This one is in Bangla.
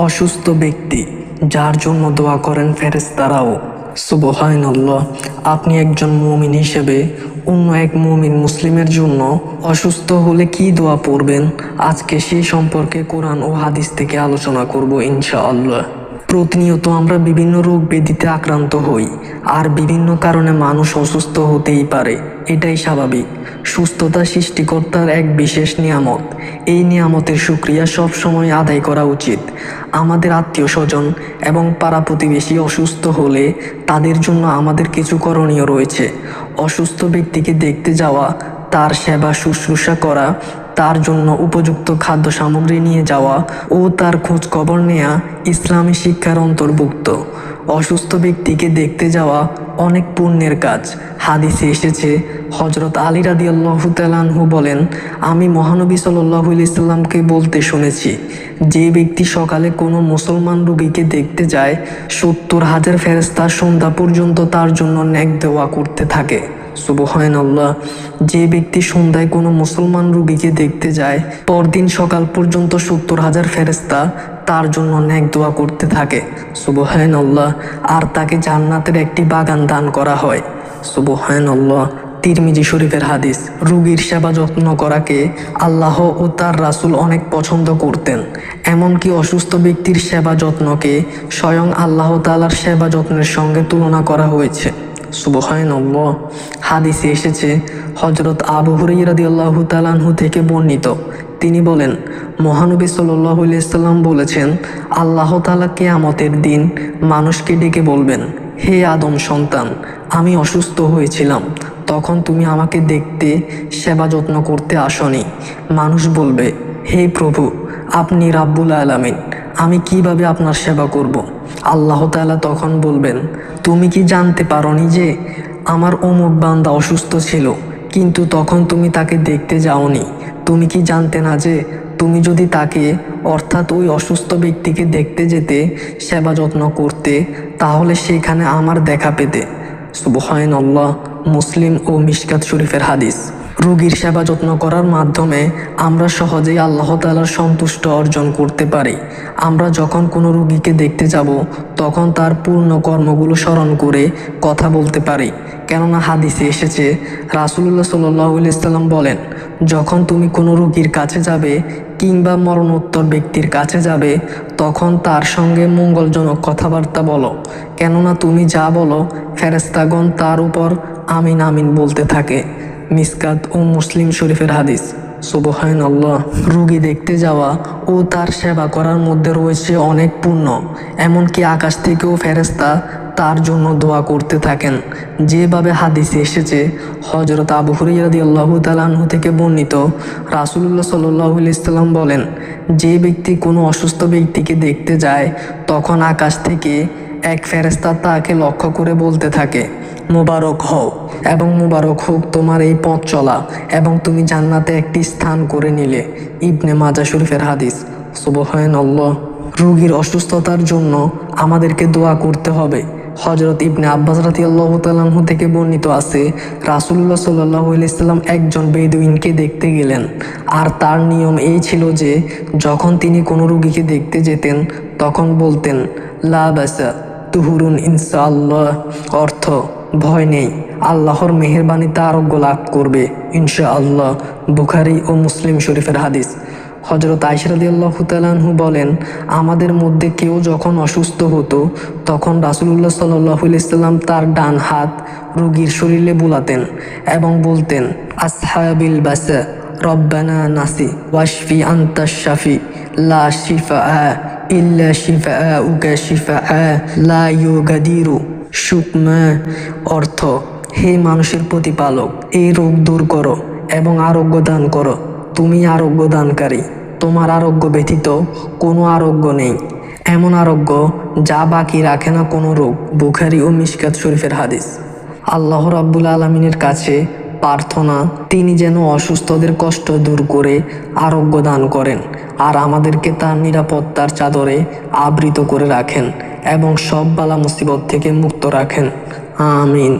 অসুস্থ ব্যক্তি যার জন্য দোয়া করেন ফেরেশতারাও। সুবহানাল্লাহ। আপনি একজন মুমিন হিসেবে অন্য এক মুমিন মুসলিমের জন্য অসুস্থ হলে কি দোয়া পড়বেন, আজকে সেই সম্পর্কে কোরআন ও হাদিস থেকে আলোচনা করব ইনশাআল্লাহ। প্রতিনিয়ত আমরা বিভিন্ন রোগ ব্যাধিতে আক্রান্ত হই, আর বিভিন্ন কারণে মানুষ অসুস্থ হতেই পারে, এটাই স্বাভাবিক। সুস্থতা সৃষ্টিকর্তার এক বিশেষ নিয়ামত। এই নিয়ামতের শুকরিয়া সবসময় আদায় করা উচিত। আমাদের আত্মীয় স্বজন এবং পাড়া প্রতিবেশী অসুস্থ হলে তাদের জন্য আমাদের কিছু করণীয় রয়েছে। অসুস্থ ব্যক্তিকে দেখতে যাওয়া, তার সেবা শুশ্রূষা করা, তার জন্য উপযুক্ত খাদ্য সামগ্রী নিয়ে যাওয়া ও তার খোঁজ খবর নেওয়া ইসলামী শিক্ষার অন্তর্ভুক্ত। অসুস্থ ব্যক্তিকে দেখতে যাওয়া অনেক পুণ্যের কাজ। হাদিসে এসেছে, হযরত আলী রাদিয়াল্লাহু তাআলা আনহু বলেন, আমি মহানবী সাল্লাল্লাহু আলাইহি সাল্লামকে বলতে শুনেছি, যে ব্যক্তি সকালে কোনো মুসলমান রোগীকে দেখতে যায় ৭০,০০০ ফেরেশতা সন্ধ্যা পর্যন্ত তার জন্য নেক দোয়া করতে থাকে। সুবহানাল্লাহ। যে ব্যক্তি সন্ধ্যায় কোনো মুসলমান রোগীকে দেখতে যায়, পরদিন সকাল পর্যন্ত ৭০,০০০ ফেরেশতা তার জন্য নেক দোয়া করতে থাকে। সুবহানাল্লাহ। আর তাকে জান্নাতের একটি বাগান দান করা হয়। সুবহানাল্লাহ। তিরমিজি শরীফের হাদিস। রোগীর সেবা যত্ন করাকে আল্লাহ ও তার রাসূল অনেক পছন্দ করতেন। এমনকি অসুস্থ ব্যক্তির সেবা যত্নকে স্বয়ং আল্লাহ তাআলার সেবা যত্নের সঙ্গে তুলনা করা হয়েছে। সুবহানাল্লাহ। হাদিসে এসেছে, হযরত আবু হুরায়রা রাদিয়াল্লাহু তাআলা আনহু থেকে বর্ণিত, তিনি বলেন, মহানবী সাল্লাল্লাহু আলাইহি সাল্লাম বলেছেন, আল্লাহ তাআলা কিয়ামতের দিন মানুষকে ডেকে বলবেন, হে আদম সন্তান, আমি অসুস্থ হয়েছিলাম, তখন তুমি আমাকে দেখতে সেবা যত্ন করতে আসনি। মানুষ বলবে, হে প্রভু, আপনি রাব্বুল আলামিন, আমি কিভাবে আপনার সেবা করব? আল্লাহ তাআলা তখন বলবেন, তুমি কি জানতে পারোনি যে আমার অমুক বান্দা অসুস্থ ছিল, কিন্তু তখন তুমি তাকে দেখতে যাওনি? তুমি কি জানতে না যে তুমি যদি তাকে, অর্থাৎ ওই অসুস্থ ব্যক্তিকে দেখতে যেতে, সেবা যত্ন করতে, তাহলে সেখানে আমার দেখা পেতে? সুবহানাল্লাহ। মুসলিম ও মিশকাত শরীফের হাদিস। রোগীর সেবা যত্ন করার মাধ্যমে আমরা সহজেই আল্লাহ তাআলার সন্তুষ্ট অর্জন করতে পারি। আমরা যখন কোনো রোগীকে দেখতে যাব, তখন তার পূর্ণ কর্মগুলো স্মরণ করে কথা বলতে পারি। কেননা হাদিসে এসেছে, রাসূলুল্লাহ সাল্লাল্লাহু আলাইহি সাল্লাম বলেন, যখন তুমি কোনো রোগীর কাছে যাবে কিংবা মরণোত্তর ব্যক্তির কাছে যাবে, তখন তার সঙ্গে মঙ্গলজনক কথাবার্তা বলো। কেননা তুমি যা বলো, ফেরেশতাগণ তার উপর আমিন আমিন বলতে থাকে। মিশকাত ও মুসলিম শরীফের হাদিস। সুবহানাল্লাহ। রোগী দেখতে যাওয়া ও তার সেবা করার মধ্যে রয়েছে অনেক পুণ্য। এমনকি আকাশ থেকেও ফেরেশতা তার জন্য দোয়া করতে থাকেন। যেভাবে হাদিসে এসেছে, হযরত আবু হুরায়রা রাদিয়াল্লাহু তাআলা আনহু থেকে বর্ণিত, রাসূলুল্লাহ সাল্লাল্লাহু আলাইহি সাল্লাম বলেন, যে ব্যক্তি কোনো অসুস্থ ব্যক্তিকে দেখতে যায়, তখন আকাশ থেকে এক ফেরেশতা তাকে লক্ষ্য করে বলতে থাকে, মোবারক হও এবং মোবারক হোক তোমার এই পথ চলা, এবং তুমি জান্নাতে একটি স্থান করে নিলে। ইবনে মাজাহ শরীফের হাদিস। সুবহানাল্লাহ। রোগীর অসুস্থতার জন্য আমাদেরকে দোয়া করতে হবে। হযরত ইবনে আব্বাস রাদিয়াল্লাহু তাআলা আনহু থেকে বর্ণিত আছে, রাসূলুল্লাহ সাল্লাল্লাহু আলাইহি সাল্লাম একজন বেদুইনকে দেখতে গেলেন, আর তার নিয়ম এই ছিল যে যখন তিনি কোনো রোগীকে দেখতে যেতেন, তখন বলতেন, লা বাসা তুহুরুন ইনশাআল্লাহ, অর্থ ভয় নেই, আল্লাহর মেহেরবানিতে আরোগ্য লাভ করবে ইনশাআল্লাহ। বুখারী ও মুসলিম শরীফের হাদিস। হযরত আয়েশা রাদিয়াল্লাহু তাআলা আনহু বলেন, আমাদের মধ্যে কেউ যখন অসুস্থ হতো, তখন রাসূলুল্লাহ সাল্লাল্লাহু আলাইহি সাল্লাম তার ডান হাত রোগীর শরীরে বুলাতেন এবং বলতেন, আসহাবিল বাসা রব্বানা নাসি ওয়াশফি আনতাশ শাফি লা শিফাআ ইল্লা শিফাআউকা শিফাআ লা ইউগাদিরু সুকমা, অর্থ, হে মানুষের প্রতিপালক, এই রোগ দূর করো এবং আরোগ্য দান করো, তুমি আরোগ্য দানকারী, তোমার আরোগ্য ব্যতীত কোনো আরোগ্য নেই, এমন আরোগ্য যা বাকি রাখে না কোনো রোগ। বুখারী ও মিশকাত শরীফের হাদিস। আল্লাহ রাব্বুল আলামিনের কাছে প্রার্থনা, তিনি যেন অসুস্থদের কষ্ট দূর করে আরোগ্য দান করেন, আর আমাদেরকে তার নিরাপত্তার চাদরে আবৃত করে রাখেন এবং সব বালা মুসিবত থেকে মুক্ত রাখেন। আমিন।